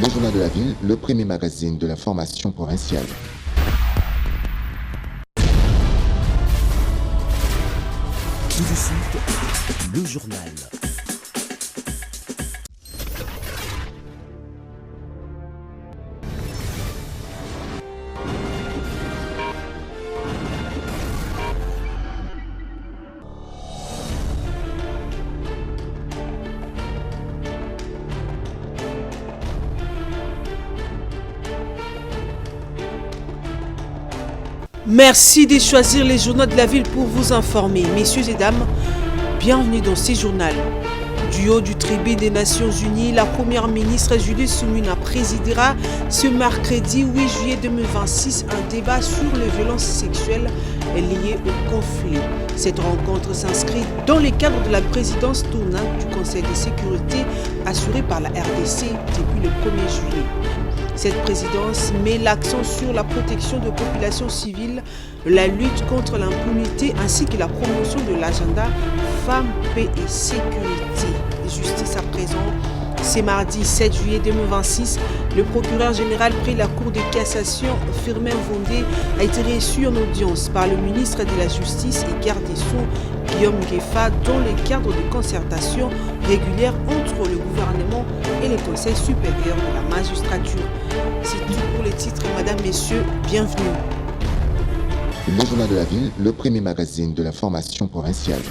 Le Journal de la Ville, le premier magazine de l'information provinciale. Tout de suite, le journal. Merci de choisir les journaux de la ville pour vous informer. Messieurs et dames, bienvenue dans ces journaux. Du haut du tribunal des Nations Unies, la première ministre Julie Soumina présidera ce mercredi 8 juillet 2026 un débat sur les violences sexuelles liées au conflit. Cette rencontre s'inscrit dans le cadre de la présidence tournante du Conseil de sécurité assurée par la RDC depuis le 1er juillet. Cette présidence met l'accent sur la protection de populations civiles, la lutte contre l'impunité ainsi que la promotion de l'agenda Femmes, Paix et Sécurité. Justice à présent. C'est mardi 7 juillet 2026. Le procureur général près la Cour de cassation, Firmin Vondé, a été reçu en audience par le ministre de la Justice et garde des Sceaux, Guillaume Gueffa, dans le cadre de concertation régulière entre le gouvernement et le Conseil supérieur de la magistrature. C'est tout pour les titres, madame, messieurs, bienvenue. Le Journal de la Ville, le premier magazine de l'information provinciale.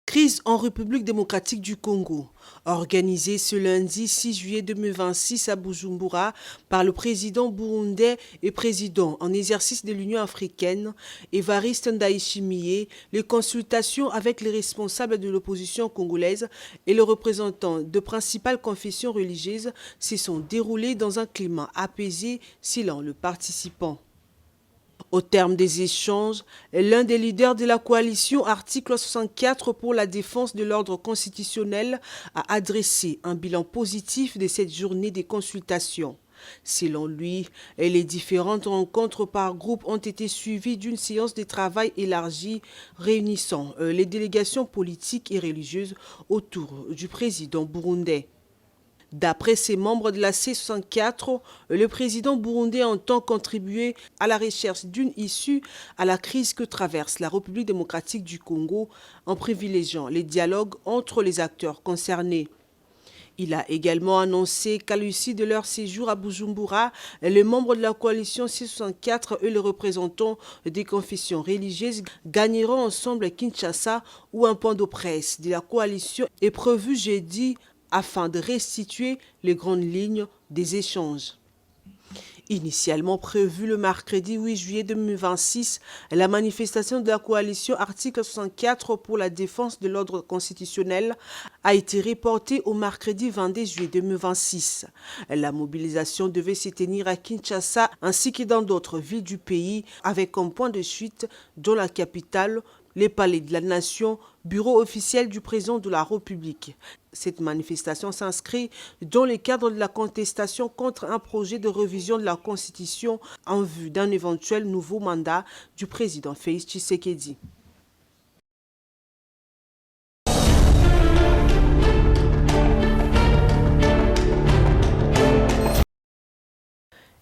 Crise en République démocratique du Congo, organisée ce lundi 6 juillet 2026 à Bujumbura par le président burundais et président en exercice de l'Union africaine, Évariste Ndayishimiye, les consultations avec les responsables de l'opposition congolaise et les représentants de principales confessions religieuses se sont déroulées dans un climat apaisé selon le participant. Au terme des échanges, l'un des leaders de la coalition Article 64 pour la défense de l'ordre constitutionnel a adressé un bilan positif de cette journée de consultation. Selon lui, les différentes rencontres par groupe ont été suivies d'une séance de travail élargie réunissant les délégations politiques et religieuses autour du président burundais. D'après ses membres de la C64, le président burundais entend contribuer à la recherche d'une issue à la crise que traverse la République démocratique du Congo en privilégiant les dialogues entre les acteurs concernés. Il a également annoncé qu'à l'issue de leur séjour à Bujumbura, les membres de la coalition C64 et les représentants des confessions religieuses gagneront ensemble à Kinshasa où un point de presse de la coalition est prévu jeudi afin de restituer les grandes lignes des échanges. Initialement prévue le mercredi 8 juillet 2026, la manifestation de la coalition Article 64 pour la défense de l'ordre constitutionnel a été reportée au mercredi 22 juillet 2026. La mobilisation devait se tenir à Kinshasa ainsi que dans d'autres villes du pays avec comme point de chute dans la capitale, les palais de la Nation, bureau officiel du président de la République. Cette manifestation s'inscrit dans le cadre de la contestation contre un projet de révision de la Constitution en vue d'un éventuel nouveau mandat du président Félix Tshisekedi.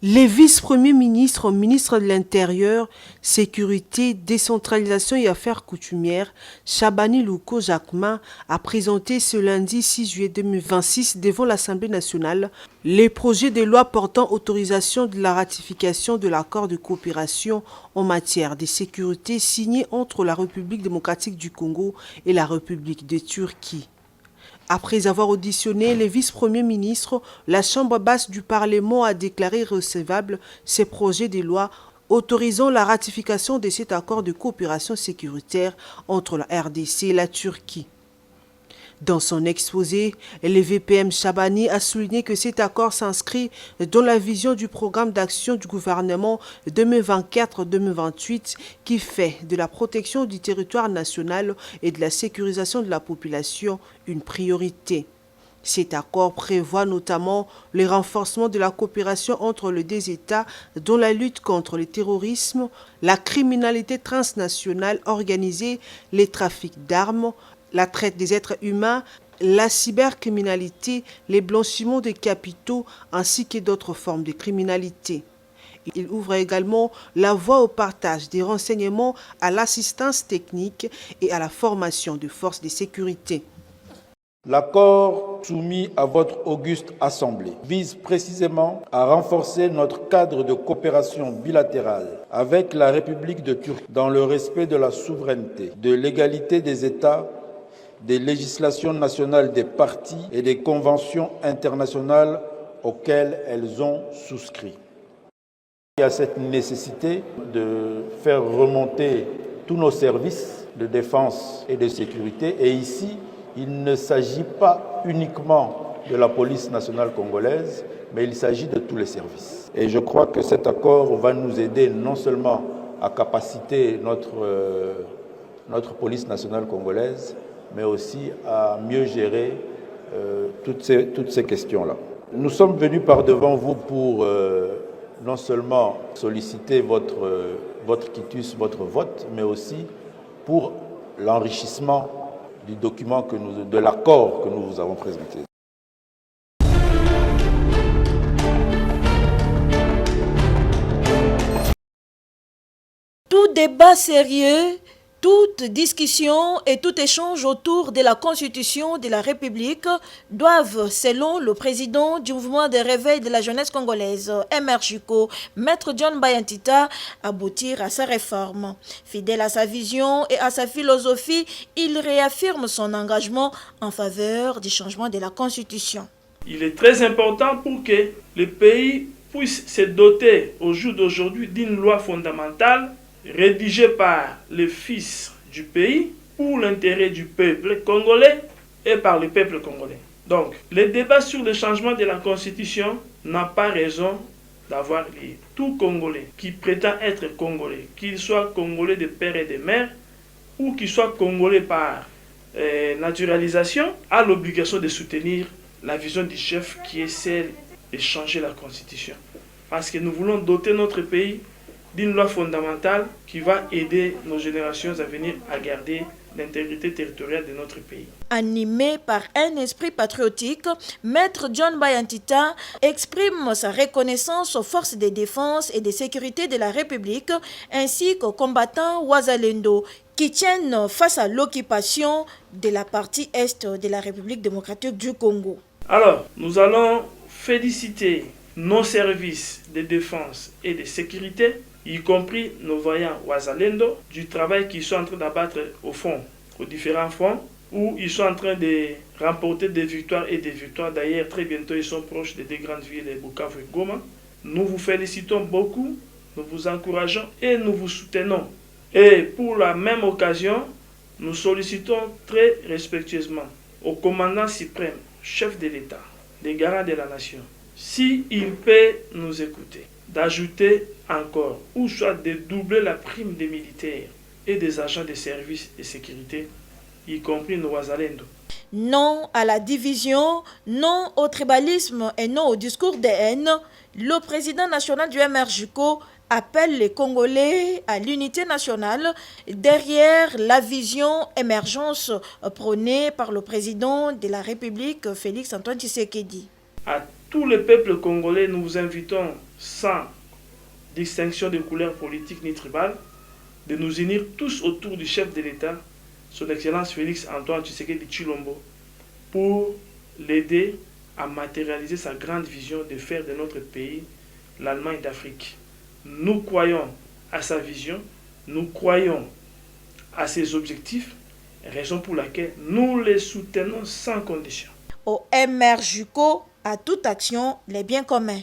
Les vice-premiers ministres, ministres de l'Intérieur, Sécurité, Décentralisation et Affaires coutumières, Chabani Louko Jacquemin a présenté ce lundi 6 juillet 2026 devant l'Assemblée nationale les projets de loi portant autorisation de la ratification de l'accord de coopération en matière de sécurité signé entre la République démocratique du Congo et la République de Turquie. Après avoir auditionné les vice-premiers ministres, la Chambre basse du Parlement a déclaré recevable ces projets de loi autorisant la ratification de cet accord de coopération sécuritaire entre la RDC et la Turquie. Dans son exposé, le VPM Chabani a souligné que cet accord s'inscrit dans la vision du programme d'action du gouvernement 2024-2028 qui fait de la protection du territoire national et de la sécurisation de la population une priorité. Cet accord prévoit notamment le renforcement de la coopération entre les deux États dans la lutte contre le terrorisme, la criminalité transnationale organisée, les trafics d'armes, la traite des êtres humains, la cybercriminalité, les blanchiments de capitaux ainsi que d'autres formes de criminalité. Il ouvre également la voie au partage des renseignements, à l'assistance technique et à la formation de forces de sécurité. L'accord soumis à votre auguste Assemblée vise précisément à renforcer notre cadre de coopération bilatérale avec la République de Turquie dans le respect de la souveraineté, de l'égalité des États, des législations nationales des parties et des conventions internationales auxquelles elles ont souscrit. Il y a cette nécessité de faire remonter tous nos services de défense et de sécurité. Et ici, il ne s'agit pas uniquement de la police nationale congolaise, mais il s'agit de tous les services. Et je crois que cet accord va nous aider non seulement à capaciter notre police nationale congolaise, mais aussi à mieux gérer toutes ces questions-là. Nous sommes venus par devant vous pour non seulement solliciter votre quitus, votre vote, mais aussi pour l'enrichissement du document de l'accord que nous vous avons présenté. Tout débat sérieux, toute discussion et tout échange autour de la Constitution de la République doivent, selon le président du mouvement de réveil de la jeunesse congolaise, MRJUCO, Maître John Bayantita, aboutir à sa réforme. Fidèle à sa vision et à sa philosophie, il réaffirme son engagement en faveur du changement de la Constitution. Il est très important pour que le pays puisse se doter au jour d'aujourd'hui d'une loi fondamentale rédigé par le fils du pays pour l'intérêt du peuple congolais et par le peuple congolais. Donc, le débat sur le changement de la Constitution n'a pas raison d'avoir lieu. Tout Congolais qui prétend être Congolais, qu'il soit Congolais de père et de mère, ou qu'il soit Congolais par naturalisation, a l'obligation de soutenir la vision du chef qui est celle de changer la Constitution. Parce que nous voulons doter notre pays d'une loi fondamentale qui va aider nos générations à venir à garder l'intégrité territoriale de notre pays. Animé par un esprit patriotique, Maître John Bayantita exprime sa reconnaissance aux forces de défense et de sécurité de la République ainsi qu'aux combattants Wazalendo qui tiennent face à l'occupation de la partie est de la République démocratique du Congo. Alors, nous allons féliciter nos services de défense et de sécurité, y compris nos voyants Wazalendo, du travail qu'ils sont en train d'abattre au fond, aux différents fronts, où ils sont en train de remporter des victoires et des victoires. D'ailleurs, très bientôt, ils sont proches des deux grandes villes, Bukavu et Goma. Nous vous félicitons beaucoup, nous vous encourageons et nous vous soutenons. Et pour la même occasion, nous sollicitons très respectueusement au commandant suprême, chef de l'État, des garants de la nation, s'il peut nous écouter, d'ajouter encore, ou soit de doubler la prime des militaires et des agents de services de sécurité, y compris nos Wazalendo. Non à la division, non au tribalisme et non au discours de haine, le président national du MRJUCO appelle les Congolais à l'unité nationale derrière la vision émergence prônée par le président de la République, Félix Antoine Tshisekedi. À tous les peuples congolais, nous vous invitons, sans distinction de couleur politique ni tribale, de nous unir tous autour du chef de l'État, son Excellence Félix Antoine Tshisekedi Tshilombo, pour l'aider à matérialiser sa grande vision de faire de notre pays l'Allemagne d'Afrique. Nous croyons à sa vision, nous croyons à ses objectifs, raison pour laquelle nous les soutenons sans condition. Au MRJUCO, à toute action, les biens communs.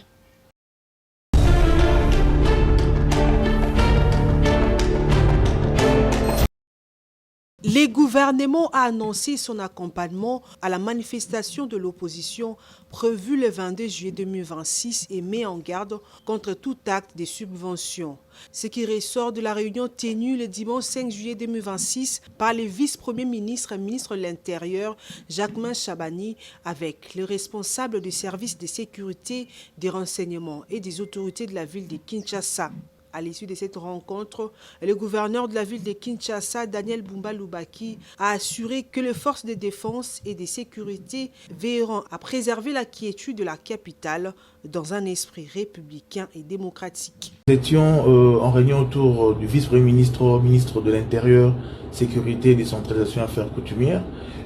Le gouvernement a annoncé son accompagnement à la manifestation de l'opposition prévue le 22 juillet 2026 et met en garde contre tout acte de subvention. Ce qui ressort de la réunion tenue le dimanche 5 juillet 2026 par le vice-premier ministre et ministre de l'Intérieur, Jacquemain Chabani, avec les responsables des services de sécurité, des renseignements et des autorités de la ville de Kinshasa. À l'issue de cette rencontre, le gouverneur de la ville de Kinshasa, Daniel Bumba Lubaki, a assuré que les forces de défense et de sécurité veilleront à préserver la quiétude de la capitale dans un esprit républicain et démocratique. Nous étions en réunion autour du vice-premier ministre, ministre de l'Intérieur, Sécurité et Décentralisation Affaires coutumières.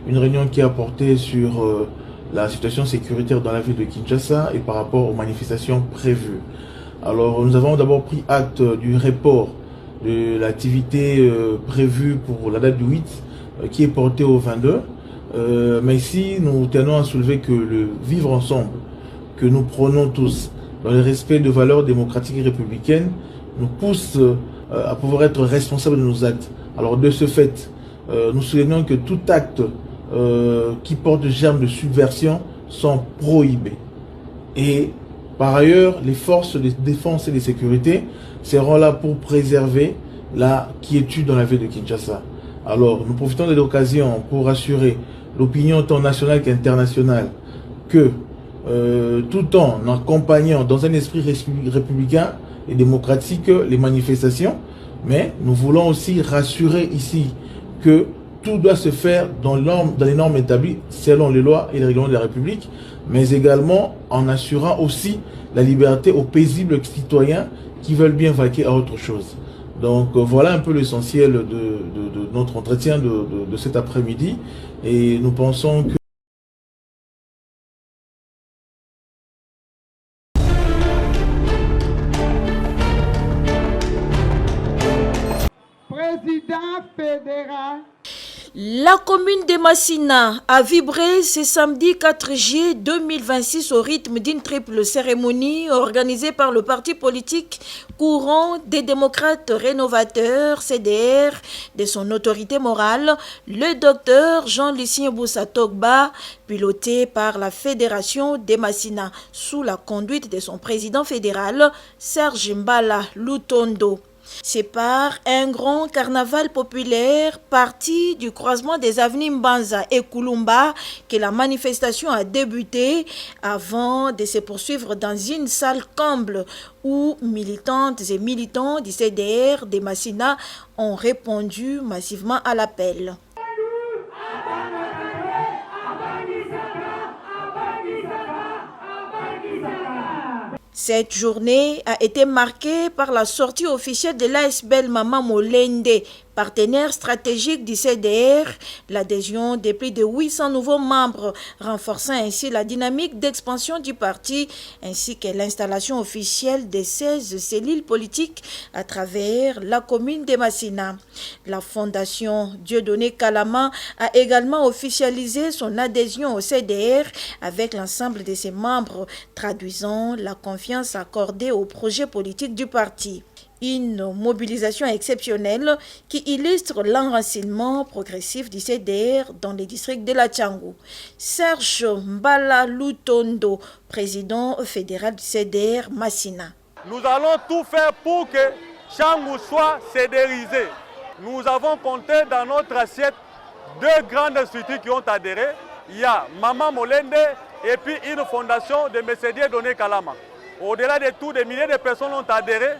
Une réunion qui a porté sur la situation sécuritaire dans la ville de Kinshasa et par rapport aux manifestations prévues. Alors, nous avons d'abord pris acte du report de l'activité prévue pour la date du 8, qui est portée au 22. Mais ici, nous tenons à soulever que le vivre ensemble, que nous prenons tous, dans le respect de valeurs démocratiques et républicaines, nous pousse à pouvoir être responsables de nos actes. Alors, de ce fait, nous soulignons que tout acte qui porte germe de subversion sont prohibés. Et par ailleurs, les forces de défense et de sécurité seront là pour préserver la quiétude dans la ville de Kinshasa. Alors, nous profitons de l'occasion pour rassurer l'opinion tant nationale qu'internationale que tout en accompagnant dans un esprit républicain et démocratique les manifestations, mais nous voulons aussi rassurer ici que tout doit se faire dans les normes établies selon les lois et les règlements de la République, mais également en assurant aussi la liberté aux paisibles citoyens qui veulent bien vaquer à autre chose. Donc voilà un peu l'essentiel de notre entretien de cet après-midi, et nous pensons que président fédéral. La commune de Massina a vibré ce samedi 4 juillet 2026 au rythme d'une triple cérémonie organisée par le parti politique courant des démocrates rénovateurs, CDR, de son autorité morale, le docteur Jean-Lucien Boussa Togba, piloté par la Fédération des Massina, sous la conduite de son président fédéral, Serge Mbala Lutondo. C'est par un grand carnaval populaire parti du croisement des avenues Mbanza et Kulumba que la manifestation a débuté avant de se poursuivre dans une salle comble où militantes et militants du CDR des Massina ont répondu massivement à l'appel. Cette journée a été marquée par la sortie officielle de l'ASBL Maman Molende, partenaire stratégique du CDR, l'adhésion de plus de 800 nouveaux membres, renforçant ainsi la dynamique d'expansion du parti, ainsi que l'installation officielle de 16 cellules politiques à travers la commune de Massina. La fondation Dieudonné Kalama a également officialisé son adhésion au CDR avec l'ensemble de ses membres, traduisant la confiance accordée au projet politique du parti. Une mobilisation exceptionnelle qui illustre l'enracinement progressif du CDR dans les districts de la Tchangou. Serge Mbala Lutondo, président fédéral du CDR Massina. Nous allons tout faire pour que Tchangou soit CDRisé. Nous avons compté dans notre assiette 2 grandes structures qui ont adhéré. Il y a Maman Molende et puis une fondation de M. Dieudonné Kalama. Au-delà de tout, des milliers de personnes ont adhéré.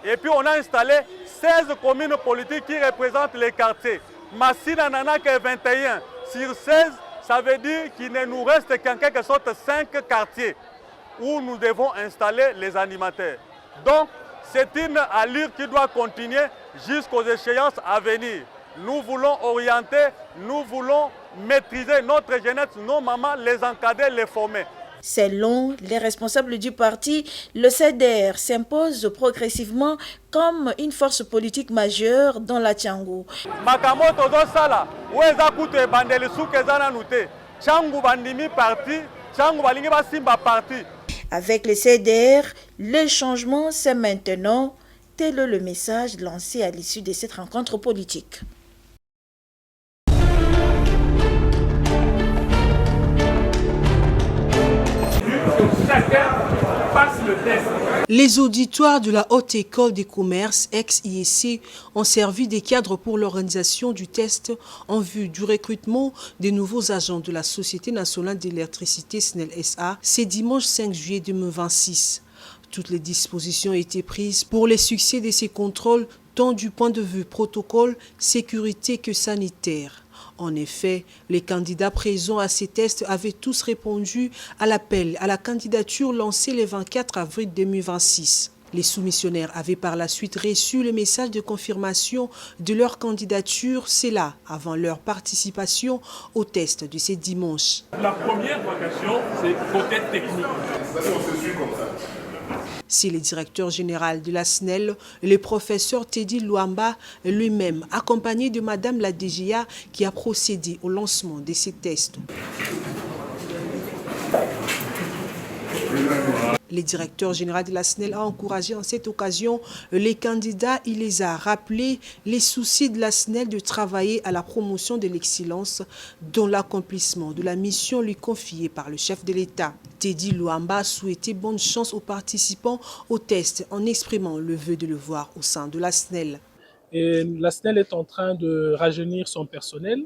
Et puis on a installé 16 communes politiques qui représentent les quartiers. Massina n'en a que 21 sur 16, ça veut dire qu'il ne nous reste qu'en quelque sorte 5 quartiers où nous devons installer les animateurs. Donc c'est une allure qui doit continuer jusqu'aux échéances à venir. Nous voulons orienter, nous voulons maîtriser notre jeunesse, nos mamans, les encadrer, les former. Selon les responsables du parti, le CDR s'impose progressivement comme une force politique majeure dans la Tchangou. Avec le CDR, le changement c'est maintenant. Tel est le message lancé à l'issue de cette rencontre politique. chacun passe le test. Les auditoires de la Haute École des commerces, ex-IEC, ont servi de cadre pour l'organisation du test en vue du recrutement des nouveaux agents de la Société nationale d'électricité SNEL SA, c'est dimanche 5 juillet 2026. Toutes les dispositions ont été prises pour le succès de ces contrôles, tant du point de vue protocole, sécurité que sanitaire. En effet, les candidats présents à ces tests avaient tous répondu à l'appel à la candidature lancé le 24 avril 2026. Les soumissionnaires avaient par la suite reçu le message de confirmation de leur candidature, c'est là, avant leur participation au test de ce dimanche. La première vocation, c'est côté technique. C'est le directeur général de la SNEL, le professeur Teddy Luamba, lui-même, accompagné de Madame la DGA, qui a procédé au lancement de ces tests. Le directeur général de la SNEL a encouragé en cette occasion les candidats. Il les a rappelé les soucis de la SNEL de travailler à la promotion de l'excellence dans l'accomplissement de la mission lui confiée par le chef de l'État. Teddy Luamba a souhaité bonne chance aux participants au test en exprimant le vœu de le voir au sein de la SNEL. Et la SNEL est en train de rajeunir son personnel.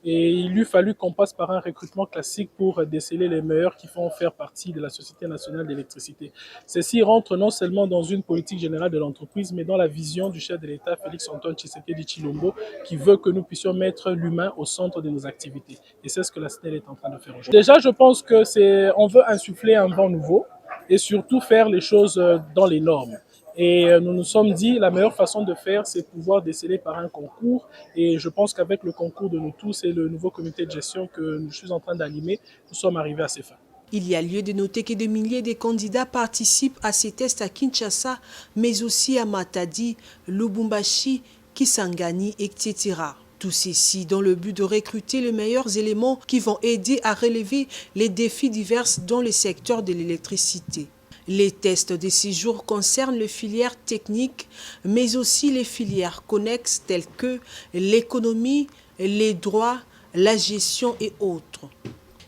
Et il lui fallut qu'on passe par un recrutement classique pour déceler les meilleurs qui vont faire partie de la Société nationale d'électricité. Ceci rentre non seulement dans une politique générale de l'entreprise, mais dans la vision du chef de l'État, Félix-Antoine Tshisekedi Tshilombo, qui veut que nous puissions mettre l'humain au centre de nos activités. Et c'est ce que la SNEL est en train de faire aujourd'hui. Déjà, je pense qu'on veut insuffler un vent nouveau et surtout faire les choses dans les normes. Et nous nous sommes dit, la meilleure façon de faire, c'est de pouvoir déceler par un concours. Et je pense qu'avec le concours de nous tous et le nouveau comité de gestion que je suis en train d'animer, nous sommes arrivés à ces fins. Il y a lieu de noter que des milliers de candidats participent à ces tests à Kinshasa, mais aussi à Matadi, Lubumbashi, Kisangani, etc. Tout ceci dans le but de recruter les meilleurs éléments qui vont aider à relever les défis divers dans le secteur de l'électricité. Les tests de séjour concernent les filières techniques, mais aussi les filières connexes telles que l'économie, les droits, la gestion et autres.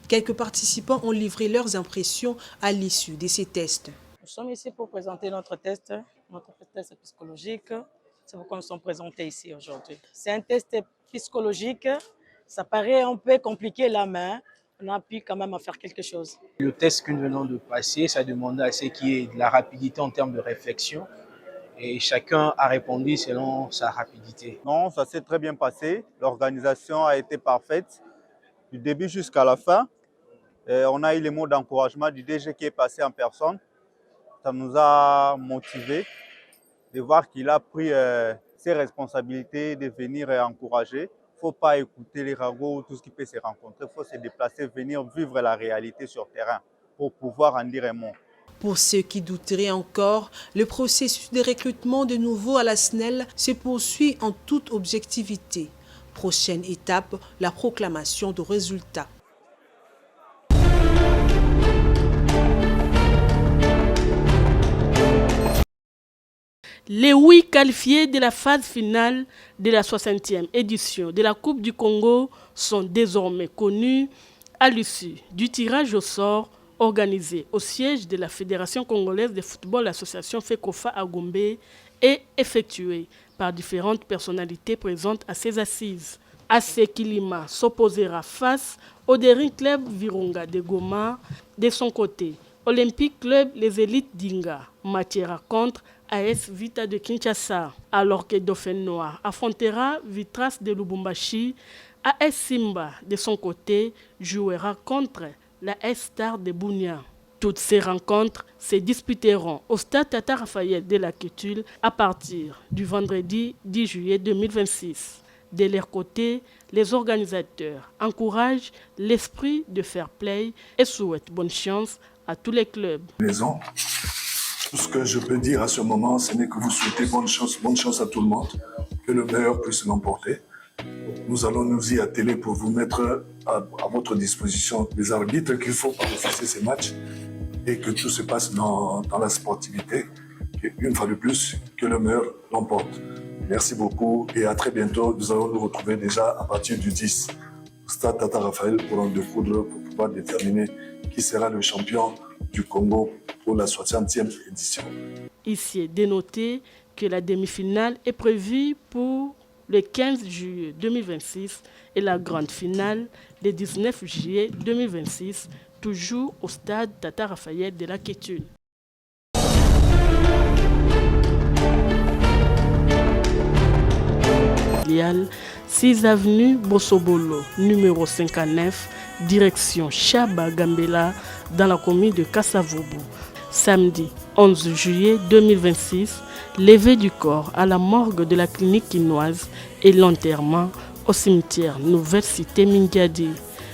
Quelques participants ont livré leurs impressions à l'issue de ces tests. Nous sommes ici pour présenter notre test psychologique. C'est pourquoi nous sommes présentés ici aujourd'hui. C'est un test psychologique. Ça paraît un peu compliqué la main. On a pu quand même faire quelque chose. Le test que nous venons de passer, ça demandait à ce qu'il y ait de la rapidité en termes de réflexion. Et chacun a répondu selon sa rapidité. Non, ça s'est très bien passé. L'organisation a été parfaite du début jusqu'à la fin. On a eu les mots d'encouragement du DG qui est passé en personne. Ça nous a motivés de voir qu'il a pris ses responsabilités de venir encourager. Il ne faut pas écouter les ragots ou tout ce qui peut se rencontrer. Il faut se déplacer, venir vivre la réalité sur terrain pour pouvoir en dire un mot. Pour ceux qui douteraient encore, le processus de recrutement de nouveaux à la SNEL se poursuit en toute objectivité. Prochaine étape, la proclamation de résultats. Les 8 qualifiés de la phase finale de la 60e édition de la Coupe du Congo sont désormais connus à l'issue du tirage au sort organisé au siège de la Fédération congolaise de football, l'association FECOFA à Gombe, et effectué par différentes personnalités présentes à ses assises. AC Kilima s'opposera face au Daring Club Virunga de Goma. De son côté, Olympique Club Les Élites d'Inga matchera contre AS Vita de Kinshasa, alors que Dauphin Noir affrontera Vitras de Lubumbashi. AS Simba, de son côté, jouera contre la S-Star de Bunia. Toutes ces rencontres se disputeront au stade Tata Raphaël de la Kétule à partir du vendredi 10 juillet 2026. De leur côté, les organisateurs encouragent l'esprit de fair play et souhaitent bonne chance à tous les clubs. Tout ce que je peux dire à ce moment, ce n'est que vous souhaitez bonne chance à tout le monde, que le meilleur puisse l'emporter. Nous allons nous y atteler pour vous mettre à votre disposition les arbitres qu'il faut pour officier ces matchs et que tout se passe dans la sportivité. Et une fois de plus, que le meilleur l'emporte. Merci beaucoup et à très bientôt. Nous allons nous retrouver déjà à partir du 10 au stade Tata Raphaël pour en découdre, pour pouvoir déterminer qui sera le champion du Congo pour la 60e édition. Ici est dénoté que la demi-finale est prévue pour le 15 juillet 2026 et la grande finale le 19 juillet 2026, toujours au stade Tata Raphaël de la Kétune. Filiale 6 avenue Bossobolo, numéro 59, direction Chaba Gambela, dans la commune de Kassavobo. Samedi 11 juillet 2026, levée du corps à la morgue de la clinique quinoise et l'enterrement au cimetière Nouvelle Cité Mingiadi.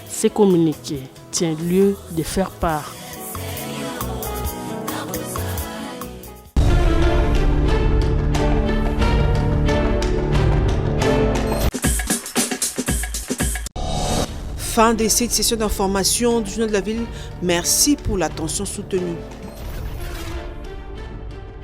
Ces communiqués tient lieu de faire part. Fin de cette session d'information du Journal de la Ville. Merci pour l'attention soutenue.